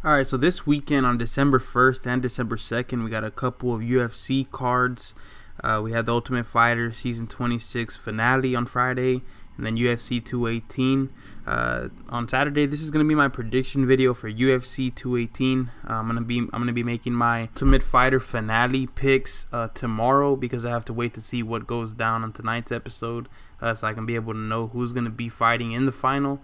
Alright, so this weekend on December 1st and December 2nd, we got a couple of UFC cards. We had the Ultimate Fighter Season 26 finale on Friday, and then UFC 218 on Saturday. This is gonna be my prediction video for UFC 218. I'm gonna be making my Ultimate Fighter finale picks tomorrow, because I have to wait to see what goes down on tonight's episode, so I can be able to know who's gonna be fighting in the final.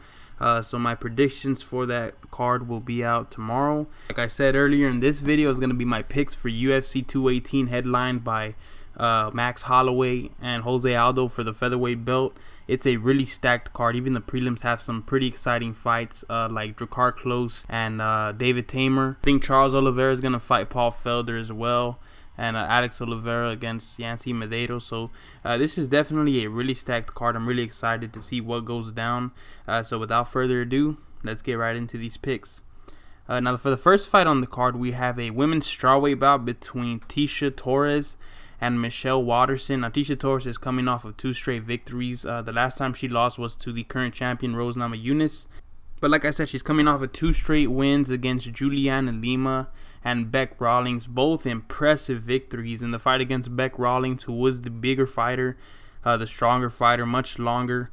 So my predictions for that card will be out tomorrow. Like I said earlier, in this video is going to be my picks for UFC 218, headlined by Max Holloway and Jose Aldo for the featherweight belt. It's a really stacked card. Even the prelims have some pretty exciting fights, like Drakkar, Klose, and David Teymur. I think Charles Oliveira is going to fight Paul Felder as well, and Alex Oliveira against Yancy, Medeiros. So this is definitely a really stacked card. I'm really excited to see what goes down. So without further ado, let's get right into these picks. Now for the first fight on the card, we have a women's strawweight bout between Tecia Torres and Michelle Waterson. Now Tecia Torres is coming off of 2 straight victories. The last time she lost was to the current champion, Rose Namajunas. But like I said, she's coming off of 2 straight wins against Juliana Lima and Bec Rawlings, both impressive victories. In the fight against Bec Rawlings, who was the bigger fighter, the stronger fighter, much longer,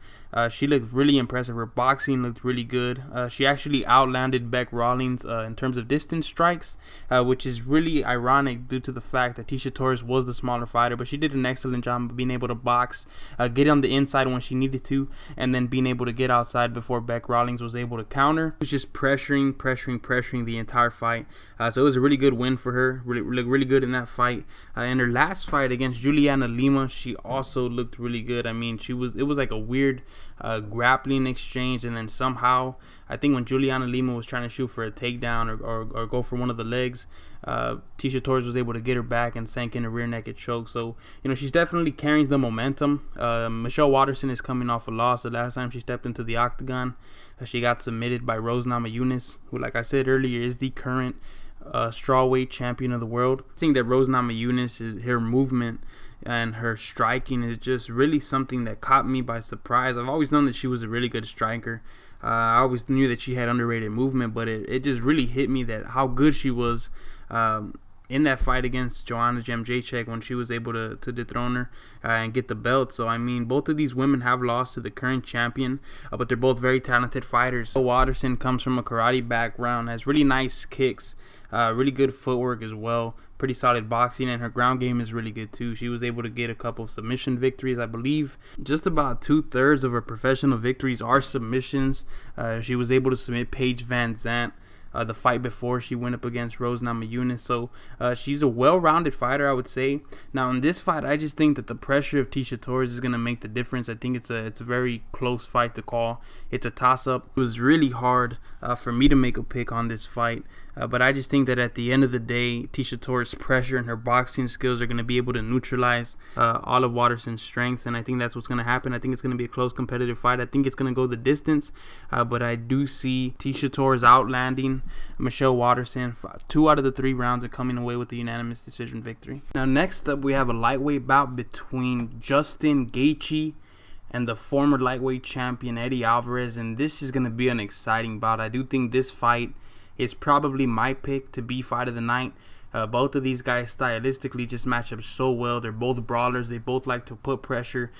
she looked really impressive. Her boxing looked really good. She actually outlanded Bec Rawlings in terms of distance strikes, which is really ironic due to the fact that Tecia Torres was the smaller fighter, but she did an excellent job of being able to box, get on the inside when she needed to, and then being able to get outside before Bec Rawlings was able to counter. It was just pressuring the entire fight. So it was a really good win for her. Looked really good in that fight. In her last fight against Juliana Lima, she also looked really good. I mean, it was like a weird grappling exchange, and then somehow, I think when Juliana Lima was trying to shoot for a takedown or go for one of the legs, Tecia Torres was able to get her back and sank in a rear naked choke. So, she's definitely carrying the momentum. Michelle Waterson is coming off a loss. The last time she stepped into the octagon, she got submitted by Rose Namajunas, who, like I said earlier, is the current strawweight champion of the world. I think that Rose Namajunas, is her movement and her striking is just really something that caught me by surprise. I've always known that she was a really good striker. I always knew that she had underrated movement, but it just really hit me that how good she was in that fight against Joanna Jędrzejczyk when she was able to dethrone her and get the belt. So I mean, both of these women have lost to the current champion, but they're both very talented fighters. Waterson comes from a karate background, has really nice kicks, really good footwork as well, pretty solid boxing, and her ground game is really good too. She was able to get a couple of submission victories. I believe just about 2/3 of her professional victories are submissions. She was able to submit Paige Van Zandt the fight before she went up against Rose Namajunas. So she's a well-rounded fighter, I would say. Now in this fight, I just think that the pressure of Tecia Torres is going to make the difference. I think it's a very close fight to call. It's a toss-up. It was really hard for me to make a pick on this fight, but I just think that at the end of the day, Tecia Torres' pressure and her boxing skills are going to be able to neutralize all of Waterson's strengths, and I think that's what's going to happen. I think it's going to be a close competitive fight. I think it's going to go the distance, but I do see Tecia Torres outlanding Michelle Waterson. 2 out of the 3 rounds are coming away with the unanimous decision victory. Now next up, we have a lightweight bout between Justin Gaethje and the former lightweight champion Eddie Alvarez, and this is going to be an exciting bout. I do think this fight is probably my pick to be fight of the night. Both of these guys stylistically just match up so well. They're both brawlers. They both like to put pressure,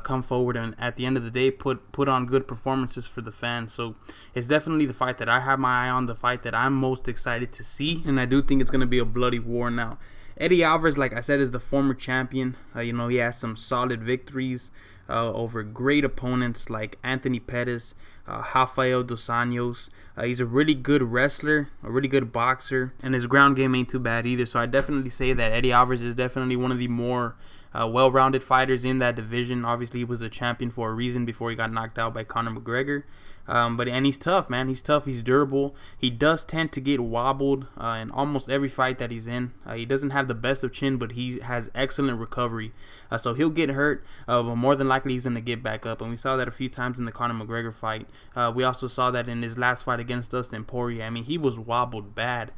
come forward, and at the end of the day put on good performances for the fans. So it's definitely the fight that I have my eye on, the fight that I'm most excited to see, and I do think it's going to be a bloody war. Now Eddie Alvarez, like I said, is the former champion. He has some solid victories over great opponents like Anthony Pettis, Rafael dos Anjos. He's a really good wrestler, a really good boxer, and his ground game ain't too bad either. So I definitely say that Eddie Alvarez is definitely one of the more well-rounded fighters in that division. Obviously, he was a champion for a reason before he got knocked out by Conor McGregor. But he's tough, man. He's tough. He's durable. He does tend to get wobbled in almost every fight that he's in. He doesn't have the best of chin, but he has excellent recovery. So he'll get hurt, but more than likely he's going to get back up. And we saw that a few times in the Conor McGregor fight. We also saw that in his last fight against Dustin Poirier. I mean, he was wobbled bad.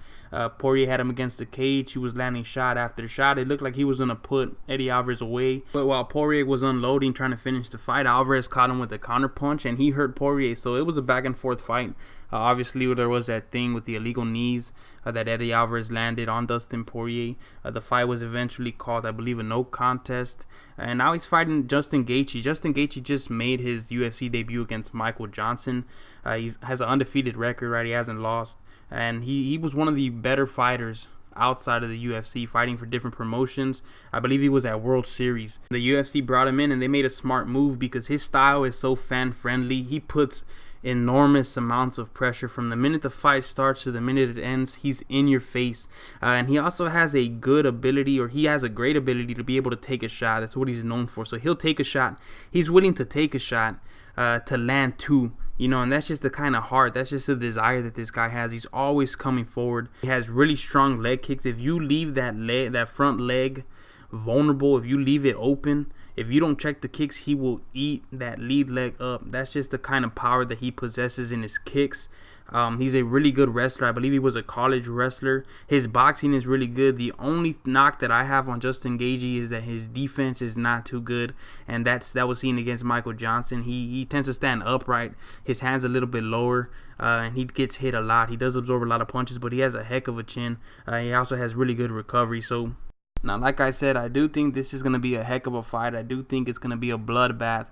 Poirier had him against the cage. He was landing shot after shot. It looked like he was going to put Eddie Alvarez away. But while Poirier was unloading, trying to finish the fight, Alvarez caught him with a counter punch, and he hurt Poirier. So it was a back and forth fight. Obviously, there was that thing with the illegal knees that Eddie Alvarez landed on Dustin Poirier. The fight was eventually called, I believe, a no contest. And now he's fighting Justin Gaethje. Justin Gaethje just made his UFC debut against Michael Johnson. He has an undefeated record, right? He hasn't lost. And he was one of the better fighters outside of the UFC, fighting for different promotions. I believe he was at World Series. The UFC brought him in, and they made a smart move because his style is so fan-friendly. He puts enormous amounts of pressure from the minute the fight starts to the minute it ends. He's in your face, and he also has a good ability, or he has a great ability to be able to take a shot. That's what he's known for. So he'll take a shot. He's willing to take a shot to land two, and that's just the kind of heart, that's just the desire that this guy has. He's always coming forward. He has really strong leg kicks. If you leave that front leg vulnerable, if you leave it open, if you don't check the kicks, he will eat that lead leg up. That's just the kind of power that he possesses in his kicks. He's a really good wrestler. I believe he was a college wrestler. His boxing is really good. The only knock that I have on Justin Gaethje is that his defense is not too good, and that was seen against Michael Johnson. He tends to stand upright, his hands a little bit lower, and he gets hit a lot. He does absorb a lot of punches, but he has a heck of a chin. He also has really good recovery. So now, like I said, I do think this is going to be a heck of a fight. I do think it's going to be a bloodbath.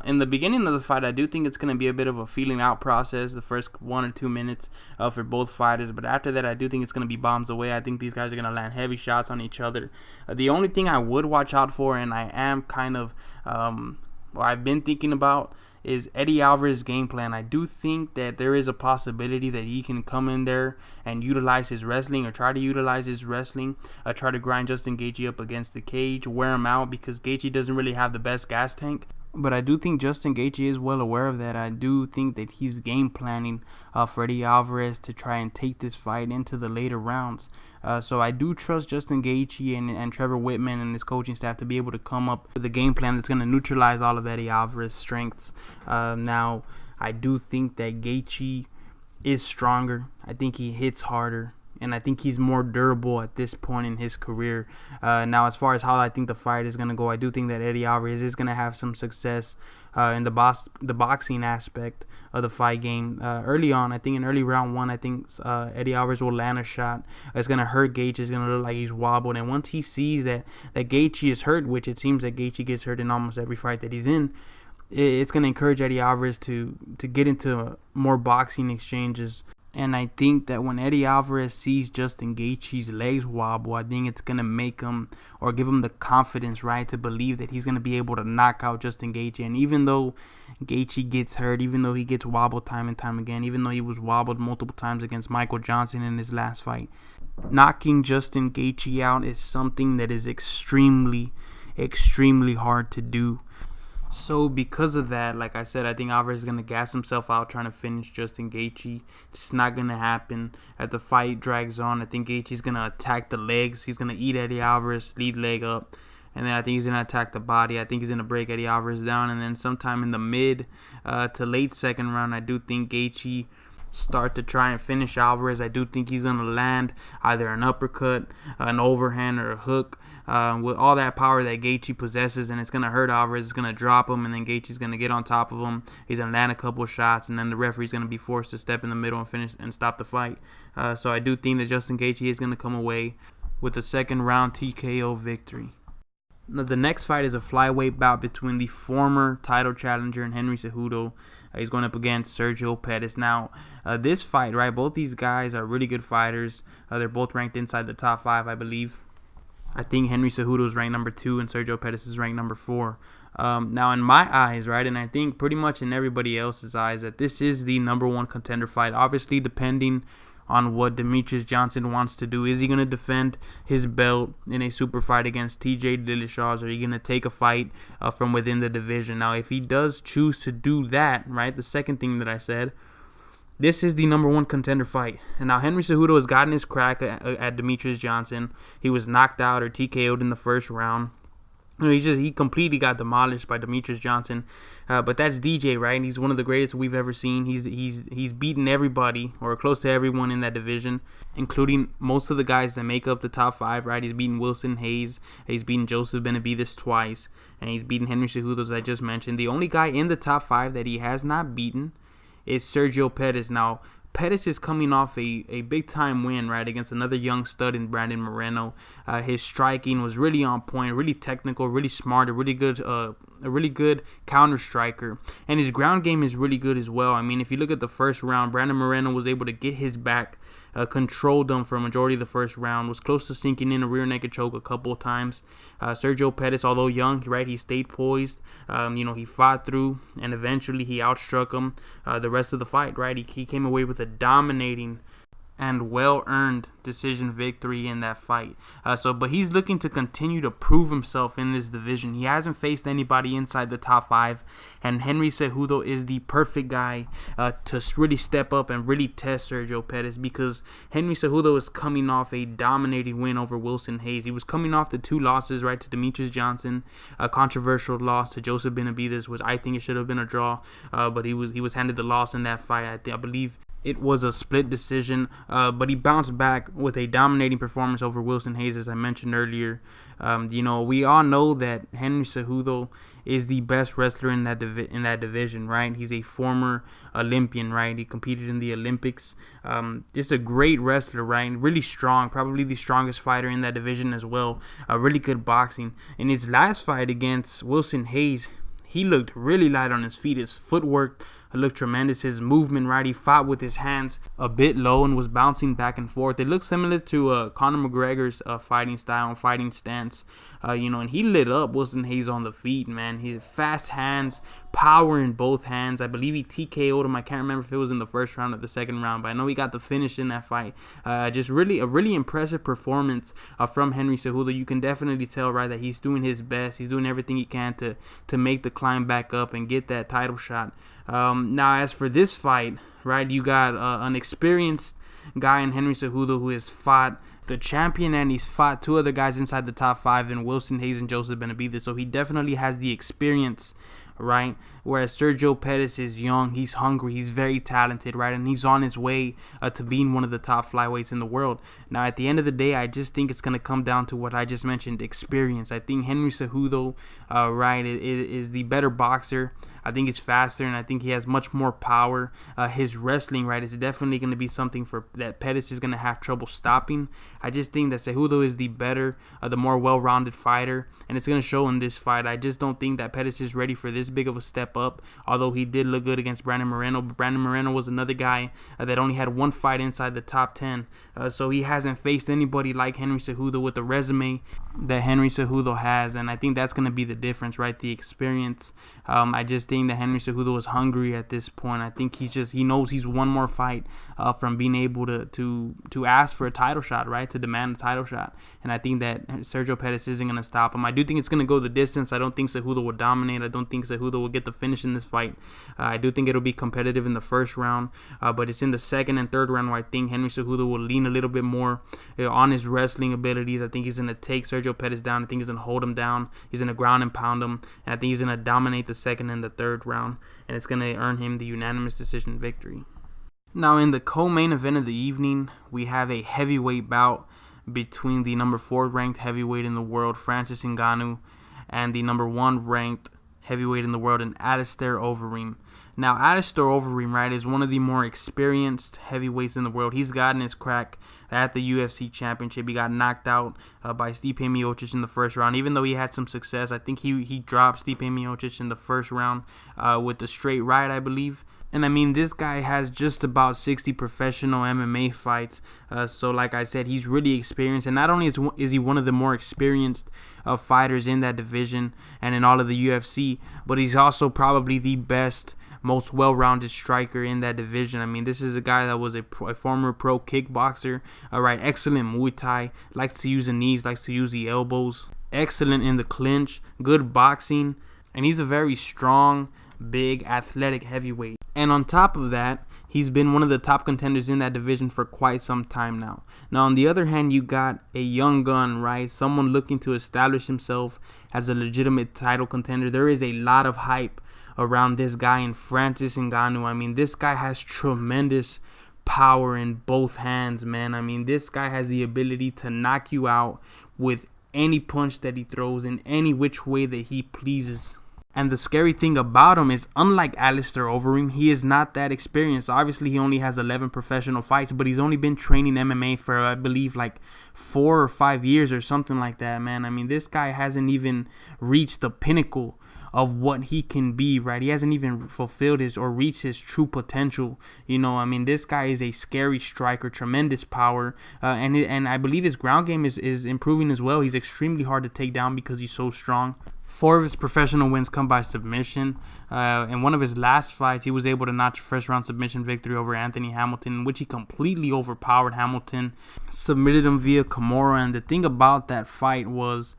In the beginning of the fight, I do think it's going to be a bit of a feeling out process, the first 1 or 2 minutes for both fighters. But after that, I do think it's going to be bombs away. I think these guys are going to land heavy shots on each other. The only thing I would watch out for, and I am kind of, I've been thinking about, is Eddie Alvarez's game plan. I do think that there is a possibility that he can come in there and utilize his wrestling, or try to utilize his wrestling, try to grind Justin Gaethje up against the cage, wear him out, because Gaethje doesn't really have the best gas tank. But I do think Justin Gaethje is well aware of that. I do think that he's game planning for Eddie Alvarez to try and take this fight into the later rounds. So I do trust Justin Gaethje and Trevor Whitman and his coaching staff to be able to come up with a game plan that's going to neutralize all of Eddie Alvarez's strengths. Now, I do think that Gaethje is stronger. I think he hits harder, and I think he's more durable at this point in his career. Now, as far as how I think the fight is going to go, I do think that Eddie Alvarez is going to have some success in the boxing aspect of the fight game. Early on, I think in early round 1, I think Eddie Alvarez will land a shot. It's going to hurt Gaethje. It's going to look like he's wobbled. And once he sees that Gaethje is hurt, which it seems that Gaethje gets hurt in almost every fight that he's in, it's going to encourage Eddie Alvarez to get into more boxing exchanges. And I think that when Eddie Alvarez sees Justin Gaethje's legs wobble, I think it's going to make him, or give him the confidence, right, to believe that he's going to be able to knock out Justin Gaethje. And even though Gaethje gets hurt, even though he gets wobbled time and time again, even though he was wobbled multiple times against Michael Johnson in his last fight, knocking Justin Gaethje out is something that is extremely, extremely hard to do. So because of that, like I said, I think Alvarez is going to gas himself out trying to finish Justin Gaethje. It's not going to happen. As the fight drags on, I think Gaethje's going to attack the legs. He's going to eat Eddie Alvarez, lead leg up. And then I think he's going to attack the body. I think he's going to break Eddie Alvarez down. And then sometime in the mid to late second round, I do think Gaethje start to try and finish Alvarez. I do think he's going to land either an uppercut, an overhand, or a hook with all that power that Gaethje possesses, and it's going to hurt Alvarez. It's going to drop him, and then Gaethje's going to get on top of him. He's going to land a couple of shots, and then the referee's going to be forced to step in the middle and finish and stop the fight. So I do think that Justin Gaethje is going to come away with a second round TKO victory. Now, the next fight is a flyweight bout between the former title challenger and Henry Cejudo. He's going up against Sergio Pettis. Now, this fight, right, both these guys are really good fighters. They're both ranked inside the top 5, I believe. I think Henry Cejudo is ranked number 2 and Sergio Pettis is ranked number 4. Now, in my eyes, right, and I think pretty much in everybody else's eyes, that this is the number 1 contender fight. Obviously, depending on what Demetrious Johnson wants to do. Is he going to defend his belt in a super fight against TJ Dillashaw, or are you going to take a fight from within the division? Now, if he does choose to do that, right, the second thing that I said, this is the number 1 contender fight. And now Henry Cejudo has gotten his crack at Demetrious Johnson. He was knocked out or TKO'd in the first round. he completely got demolished by Demetrius Johnson. But that's DJ, right? He's one of the greatest we've ever seen. He's beaten everybody, or close to everyone in that division, including most of the guys that make up the top 5, right? He's beaten Wilson Hayes, he's beaten Joseph Benavidez twice, and he's beaten Henry Cejudo, as I just mentioned. The only guy in the top 5 that he has not beaten is Sergio Pettis. Now, Pettis is coming off a big-time win, right, against another young stud in Brandon Moreno. His striking was really on point, really technical, really smart, a really good counter striker. And his ground game is really good as well. I mean, if you look at the first round, Brandon Moreno was able to get his back, controlled him for a majority of the first round, was close to sinking in a rear naked choke a couple of times. Sergio Pettis, although young, right, he stayed poised. He fought through, and eventually he outstruck him the rest of the fight, right? He came away with a dominating and well-earned decision victory in that fight. But he's looking to continue to prove himself in this division. He hasn't faced anybody inside the top 5, and Henry Cejudo is the perfect guy to really step up and really test Sergio Pettis, because Henry Cejudo is coming off a dominating win over Wilson Hayes. He was coming off the 2 losses, right, to Demetrius Johnson, a controversial loss to Joseph Benavidez, which I think it should have been a draw, but he was handed the loss in that fight. I believe it was a split decision, but he bounced back with a dominating performance over Wilson Hayes, as I mentioned earlier. We all know that Henry Cejudo is the best wrestler in that division, right? He's a former Olympian, right? He competed in the Olympics. Just a great wrestler, right? Really strong, probably the strongest fighter in that division as well. Really good boxing. In his last fight against Wilson Hayes, he looked really light on his feet. His footwork looked tremendous. His movement, right? He fought with his hands a bit low and was bouncing back and forth. It looked similar to Conor McGregor's fighting style and fighting stance. And he lit up Wilson Hayes on the feet, man. His fast hands, power in both hands. I believe he TKO'd him. I can't remember if it was in the first round or the second round, but I know he got the finish in that fight. Just really a really impressive performance from Henry Cejudo. You can definitely tell, right, that he's doing his best. He's doing everything he can to make the climb back up and get that title shot. Now, as for this fight, right, you got an experienced guy in Henry Cejudo who has fought the champion, and he's fought 2 other guys inside the top 5 in Wilson Hayes and Joseph Benavidez. So he definitely has the experience, right? Whereas Sergio Pettis is young, he's hungry, he's very talented, right? And he's on his way to being one of the top flyweights in the world. Now, at the end of the day, I just think it's going to come down to what I just mentioned, experience. I think Henry Cejudo, right, is the better boxer. I think he's faster, and I think he has much more power. His wrestling, right, is definitely going to be something that Pettis is going to have trouble stopping. I just think that Cejudo is the better, the more well-rounded fighter, and it's going to show in this fight. I just don't think that Pettis is ready for this big of a step up, although he did look good against Brandon Moreno. But Brandon Moreno was another guy that only had 1 fight inside the top 10, so he hasn't faced anybody like Henry Cejudo with the resume that Henry Cejudo has, and I think that's going to be the difference, right, the experience. I just think that Henry Cejudo is hungry at this point. I think he knows he's one more fight from being able to ask for a title shot, right, to demand a title shot. And I think that Sergio Pettis isn't going to stop him. I do think it's going to go the distance. I don't think Cejudo will dominate. I don't think Cejudo will get the finish in this fight. I do think it'll be competitive in the first round, but it's in the second and third round where I think Henry Cejudo will lean a little bit more on his wrestling abilities. I think he's going to take Sergio Pettis down. I think he's going to hold him down. He's going to ground and pound him, and I think he's going to dominate the second and the third round, and it's going to earn him the unanimous decision victory. Now, in the co-main event of the evening, we have a heavyweight bout between the number 4 ranked heavyweight in the world, Francis Ngannou, and the number 1 ranked heavyweight in the world, in Alistair Overeem. Now, Alistair Overeem, right, is one of the more experienced heavyweights in the world. He's gotten his crack at the UFC championship. He got knocked out by Stipe Miocic in the first round. Even though he had some success, I think he dropped Stipe Miocic in the first round with the straight right, I believe. And I mean, this guy has just about 60 professional MMA fights. So like I said, he's really experienced. And not only is he one of the more experienced fighters in that division and in all of the UFC, but he's also probably the best, most well-rounded striker in that division. I mean, this is a guy that was a former pro kickboxer, right? Excellent Muay Thai, likes to use the knees, likes to use the elbows, excellent in the clinch, good boxing, and he's a very strong, big, athletic heavyweight. And on top of that, He's been one of the top contenders in that division for quite some time now. Now, on the other hand, you got a young gun, right? Someone looking to establish himself as a legitimate title contender. There is a lot of hype around this guy in Francis Ngannou. I mean, this guy has tremendous power in both hands, man. I mean, this guy has the ability to knock you out with any punch that he throws in any which way that he pleases. And the scary thing about him is, unlike Alistair Overeem, he is not that experienced. Obviously, he only has 11 professional fights, but he's only been training MMA for, I believe, like 4 or 5 years or something like that, man. I mean, this guy hasn't even reached the pinnacle of what he can be, right? He hasn't even fulfilled his or reached his true potential. You know, I mean, this guy is a scary striker, tremendous power, and I believe his ground game is improving as well. He's extremely hard to take down because he's so strong. 4 of his professional wins come by submission. In one of his last fights, he was able to notch a first-round submission victory over Anthony Hamilton, in which he completely overpowered Hamilton, submitted him via Kimura. And the thing about that fight was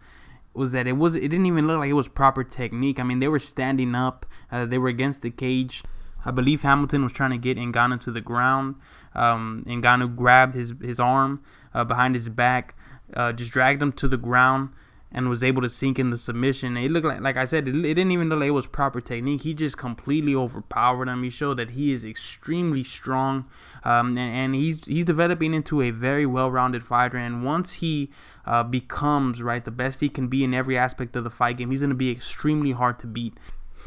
that it didn't even look like it was proper technique. I mean, they were standing up. They were against the cage. I believe Hamilton was trying to get Ngannou to the ground. Ngannou grabbed his arm behind his back, just dragged him to the ground, and was able to sink in the submission. It looked like I said, it didn't even look like it was proper technique. He just completely overpowered him. He showed that he is extremely strong, and he's developing into a very well-rounded fighter. And once he becomes the best he can be in every aspect of the fight game, he's going to be extremely hard to beat.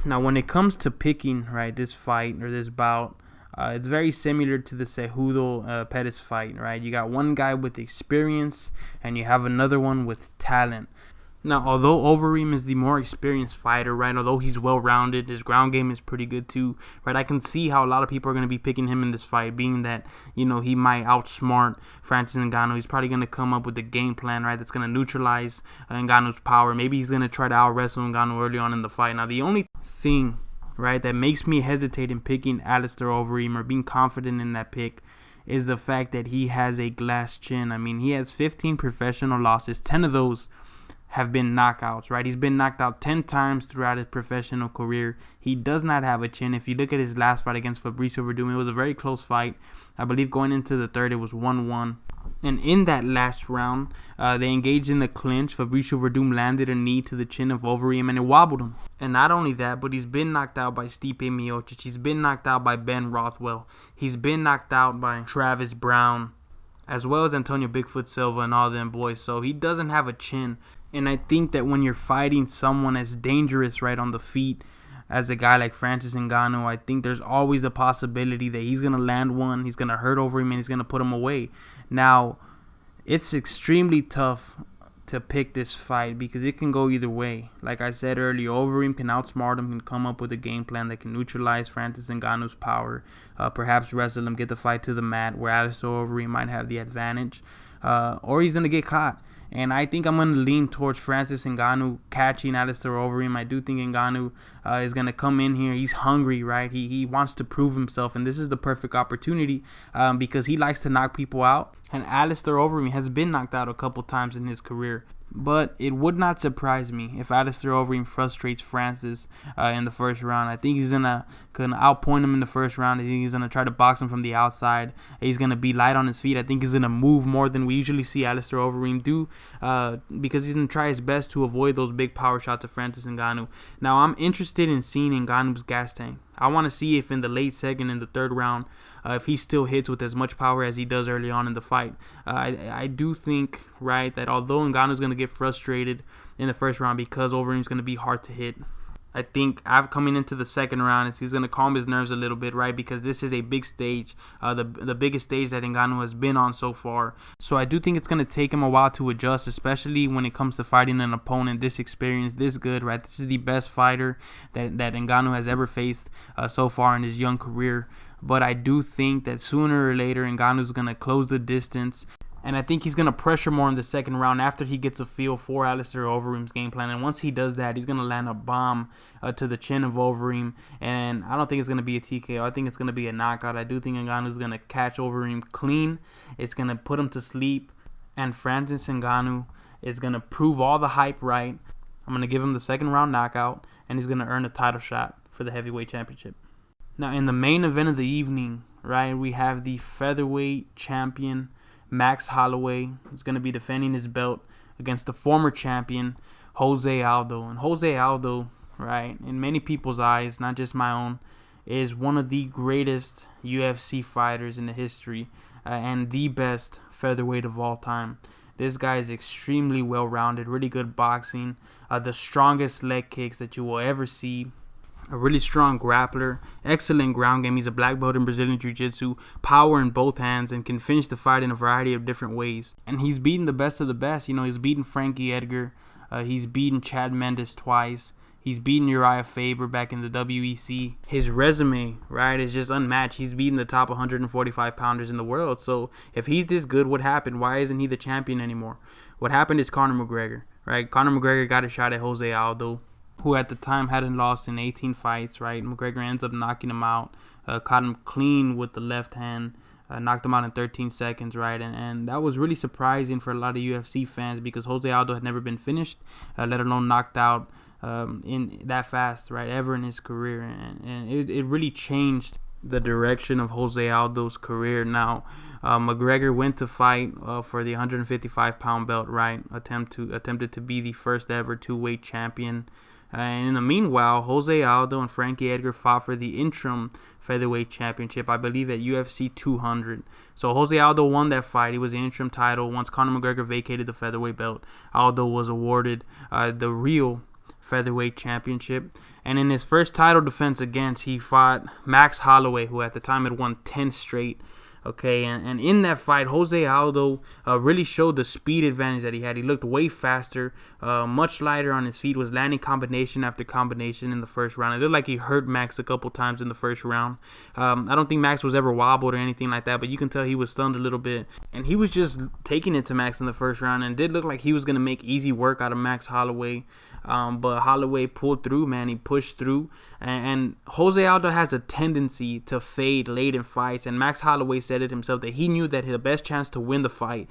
Now, when it comes to picking this fight or this bout, it's very similar to the Cejudo Pettis fight, right? You got one guy with experience, and you have another one with talent. Now, although Overeem is the more experienced fighter, right, although he's well-rounded, his ground game is pretty good too, right, I can see how a lot of people are going to be picking him in this fight, being that, you know, he might outsmart Francis Ngannou. He's probably going to come up with a game plan, right, that's going to neutralize Ngannou's power. Maybe he's going to try to out-wrestle Ngannou early on in the fight. Now, the only thing, right, that makes me hesitate in picking Alistair Overeem or being confident in that pick is the fact that he has a glass chin. I mean, he has 15 professional losses. 10 of those have been knockouts, right? He's been knocked out 10 times throughout his professional career. He does not have a chin. If you look at his last fight against Fabricio Verdum, it was a very close fight. I believe going into the third, it was 1-1. And in that last round, they engaged in a clinch. Fabricio Verdum landed a knee to the chin of Overeem, and it wobbled him. And not only that, but he's been knocked out by Stipe Miocic. He's been knocked out by Ben Rothwell. He's been knocked out by Travis Brown, as well as Antonio Bigfoot Silva and all them boys. So he doesn't have a chin. And I think that when you're fighting someone as dangerous right on the feet as a guy like Francis Ngannou, I think there's always a possibility that he's going to land one, he's going to hurt Overeem, and he's going to put him away. Now, it's extremely tough to pick this fight because it can go either way. Like I said earlier, Overeem can outsmart him, can come up with a game plan that can neutralize Francis Ngannou's power, perhaps wrestle him, get the fight to the mat where Alistair Overeem might have the advantage, or he's going to get caught. And I think I'm going to lean towards Francis Ngannou catching Alistair Overeem. I do think Ngannou is going to come in here. He's hungry, right? He wants to prove himself, and this is the perfect opportunity because he likes to knock people out. And Alistair Overeem has been knocked out a couple times in his career. But it would not surprise me if Alistair Overeem frustrates Francis in the first round. I think he's gonna outpoint him in the first round. I think he's gonna try to box him from the outside. He's gonna be light on his feet. I think he's gonna move more than we usually see Alistair Overeem do because he's gonna try his best to avoid those big power shots of Francis Ngannou. Now, I'm interested in seeing Ngannou's gas tank. I want to see if in the late second and the third round, if he still hits with as much power as he does early on in the fight. I do think, right, that although Ngannou's going to get frustrated in the first round because Overeem's going to be hard to hit, I think coming into the second round, he's going to calm his nerves a little bit, right? Because this is a big stage, the biggest stage that Ngannou has been on so far. So I do think it's going to take him a while to adjust, especially when it comes to fighting an opponent this experienced, this good, right? This is the best fighter that Ngannou has ever faced so far in his young career. But I do think that sooner or later, Ngannou's going to close the distance. And I think he's going to pressure more in the second round after he gets a feel for Alistair Overeem's game plan. And once he does that, he's going to land a bomb to the chin of Overeem. And I don't think it's going to be a TKO. I think it's going to be a knockout. I do think Ngannou's going to catch Overeem clean. It's going to put him to sleep. And Francis Ngannou is going to prove all the hype right. I'm going to give him the second round knockout. And he's going to earn a title shot for the heavyweight championship. Now, in the main event of the evening, right, we have the featherweight champion, Max Holloway. Is going to be defending his belt against the former champion, Jose Aldo. And Jose Aldo, right, in many people's eyes, not just my own, is one of the greatest UFC fighters in the history and the best featherweight of all time. This guy is extremely well-rounded, really good boxing, the strongest leg kicks that you will ever see, a really strong grappler, excellent ground game. He's a black belt in Brazilian Jiu-Jitsu, power in both hands, and can finish the fight in a variety of different ways. And he's beaten the best of the best. You know, he's beaten Frankie Edgar. He's beaten Chad Mendes twice. He's beaten Uriah Faber back in the WEC. His resume, right, is just unmatched. He's beaten the top 145 pounders in the world. So if he's this good, what happened? Why isn't he the champion anymore? What happened is Conor McGregor, right? Conor McGregor got a shot at Jose Aldo, who at the time hadn't lost in 18 fights, right? McGregor ends up knocking him out, caught him clean with the left hand, knocked him out in 13 seconds, right? And that was really surprising for a lot of UFC fans because Jose Aldo had never been finished, let alone knocked out in that fast, right, ever in his career. And it really changed the direction of Jose Aldo's career. Now, McGregor went to fight for the 155-pound belt, right? Attempted to be the first ever two-weight champion. And in the meanwhile, Jose Aldo and Frankie Edgar fought for the interim featherweight championship, I believe, at UFC 200. So Jose Aldo won that fight. He was the interim title. Once Conor McGregor vacated the featherweight belt, Aldo was awarded the real featherweight championship. And in his first title defense against, he fought Max Holloway, who at the time had won 10 straight. Okay, and in that fight, Jose Aldo really showed the speed advantage that he had. He looked way faster, much lighter on his feet, was landing combination after combination in the first round. It looked like he hurt Max a couple times in the first round. I don't think Max was ever wobbled or anything like that, but you can tell he was stunned a little bit. And he was just taking it to Max in the first round, and it did look like he was going to make easy work out of Max Holloway. But Holloway pulled through, man. He pushed through. And Jose Aldo has a tendency to fade late in fights. And Max Holloway said it himself that he knew that the best chance to win the fight,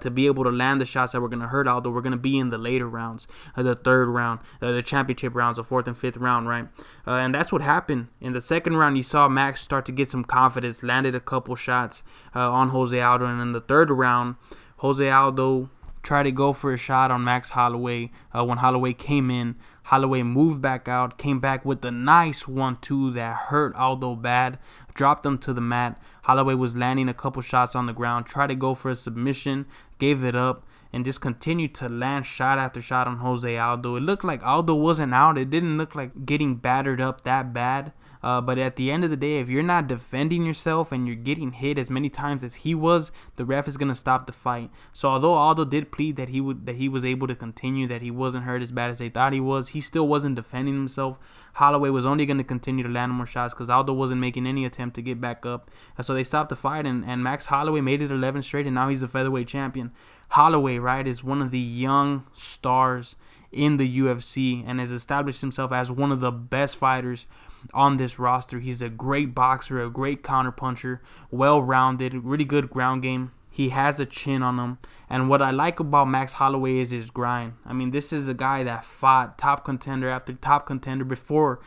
to be able to land the shots that were going to hurt Aldo, were going to be in the later rounds, the third round, the championship rounds, the fourth and fifth round, right? And that's what happened. In the second round, you saw Max start to get some confidence, landed a couple shots on Jose Aldo. And in the third round, Jose Aldo tried to go for a shot on Max Holloway. When Holloway came in, Holloway moved back out, came back with a nice 1-2 that hurt Aldo bad, dropped him to the mat. Holloway was landing a couple shots on the ground, tried to go for a submission, gave it up, and just continued to land shot after shot on Jose Aldo. It looked like Aldo wasn't out. It didn't look like getting battered up that bad. But at the end of the day, if you're not defending yourself and you're getting hit as many times as he was, the ref is going to stop the fight. So although Aldo did plead that he was able to continue, that he wasn't hurt as bad as they thought he was, he still wasn't defending himself. Holloway was only going to continue to land more shots because Aldo wasn't making any attempt to get back up. So they stopped the fight, and Max Holloway made it 11 straight, and now he's the featherweight champion. Holloway, right, is one of the young stars in the UFC and has established himself as one of the best fighters on this roster. He's a great boxer, a great counterpuncher, well-rounded, really good ground game. He has a chin on him. And what I like about Max Holloway is his grind. I mean, this is a guy that fought top contender after top contender before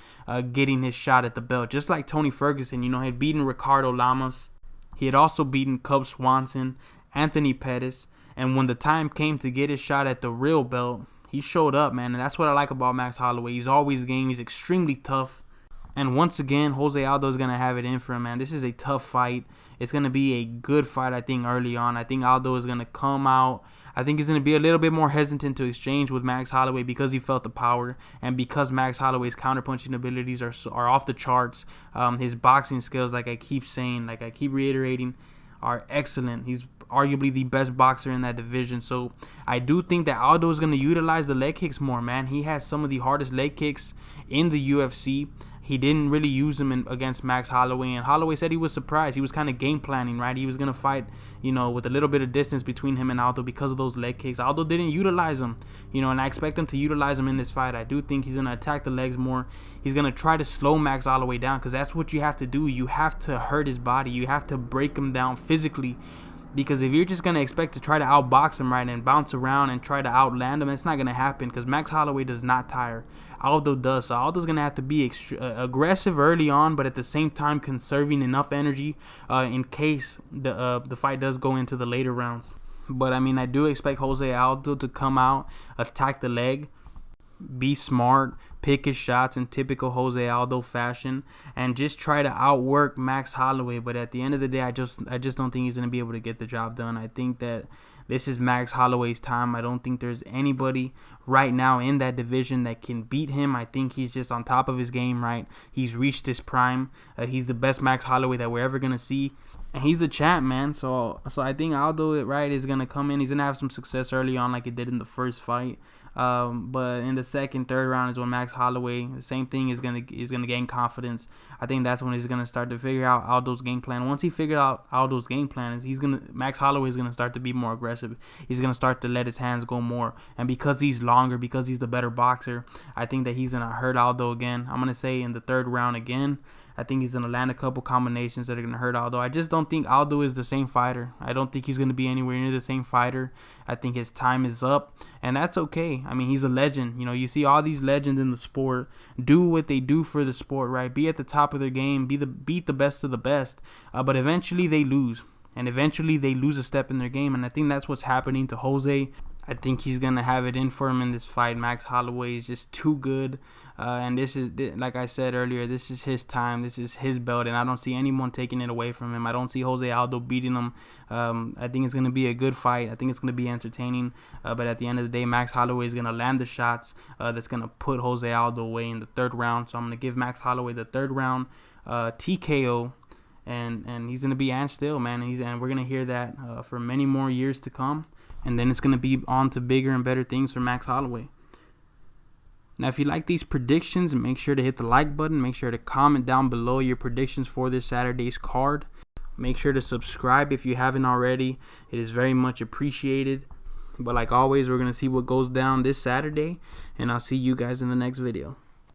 getting his shot at the belt. Just like Tony Ferguson, you know, he had beaten Ricardo Lamas. He had also beaten Cub Swanson, Anthony Pettis. And when the time came to get his shot at the real belt, he showed up, man. And that's what I like about Max Holloway. He's always game. He's extremely tough. And once again, Jose Aldo is going to have it in for him, man. This is a tough fight. It's going to be a good fight, I think, early on. I think Aldo is going to come out. I think he's going to be a little bit more hesitant to exchange with Max Holloway because he felt the power and because Max Holloway's counterpunching abilities are off the charts. His boxing skills, like I keep saying, like I keep reiterating, are excellent. He's arguably the best boxer in that division. So I do think that Aldo is going to utilize the leg kicks more, man. He has some of the hardest leg kicks in the UFC. He didn't really use them against Max Holloway, and Holloway said he was surprised. He was kind of game planning, right? He was going to fight, you know, with a little bit of distance between him and Aldo because of those leg kicks. Aldo didn't utilize them, you know, and I expect him to utilize them in this fight. I do think he's going to attack the legs more. He's going to try to slow Max Holloway down because that's what you have to do. You have to hurt his body. You have to break him down physically. Because if you're just going to expect to try to outbox him, right, and bounce around and try to outland him, it's not going to happen because Max Holloway does not tire. Aldo does. So Aldo's going to have to be aggressive early on, but at the same time conserving enough energy in case the fight does go into the later rounds. But, I mean, I do expect Jose Aldo to come out, attack the leg, be smart, pick his shots in typical Jose Aldo fashion, and just try to outwork Max Holloway. But at the end of the day, I just don't think he's going to be able to get the job done. I think that this is Max Holloway's time. I don't think there's anybody right now in that division that can beat him. I think he's just on top of his game, right? He's reached his prime. He's the best Max Holloway that we're ever going to see. And he's the champ, man. So I think Aldo, right, is going to come in. He's going to have some success early on like he did in the first fight. But in the second, third round is when Max Holloway, the same thing, is gonna gain confidence. I think that's when he's gonna start to figure out Aldo's game plan. Once he figures out Aldo's game plan, Max Holloway is gonna start to be more aggressive. He's gonna start to let his hands go more, and because he's longer, because he's the better boxer, I think that he's gonna hurt Aldo again. I'm gonna say in the third round again. I think he's going to land a couple combinations that are going to hurt Aldo. I just don't think Aldo is the same fighter. I don't think he's going to be anywhere near the same fighter. I think his time is up, and that's okay. I mean, he's a legend. You know, you see all these legends in the sport do what they do for the sport, right? Be at the top of their game, beat the best of the best, but eventually they lose, and eventually they lose a step in their game, and I think that's what's happening to Jose. I think he's going to have it in for him in this fight. Max Holloway is just too good. And this is, like I said earlier, this is his time. This is his belt, and I don't see anyone taking it away from him. I don't see Jose Aldo beating him. I think it's going to be a good fight. I think it's going to be entertaining. But at the end of the day, Max Holloway is going to land the shots that's going to put Jose Aldo away in the third round. So I'm going to give Max Holloway the third round TKO. And he's going to be and still, man. And we're going to hear that for many more years to come. And then it's going to be on to bigger and better things for Max Holloway. Now, if you like these predictions, make sure to hit the like button. Make sure to comment down below your predictions for this Saturday's card. Make sure to subscribe if you haven't already. It is very much appreciated. But like always, we're going to see what goes down this Saturday. And I'll see you guys in the next video.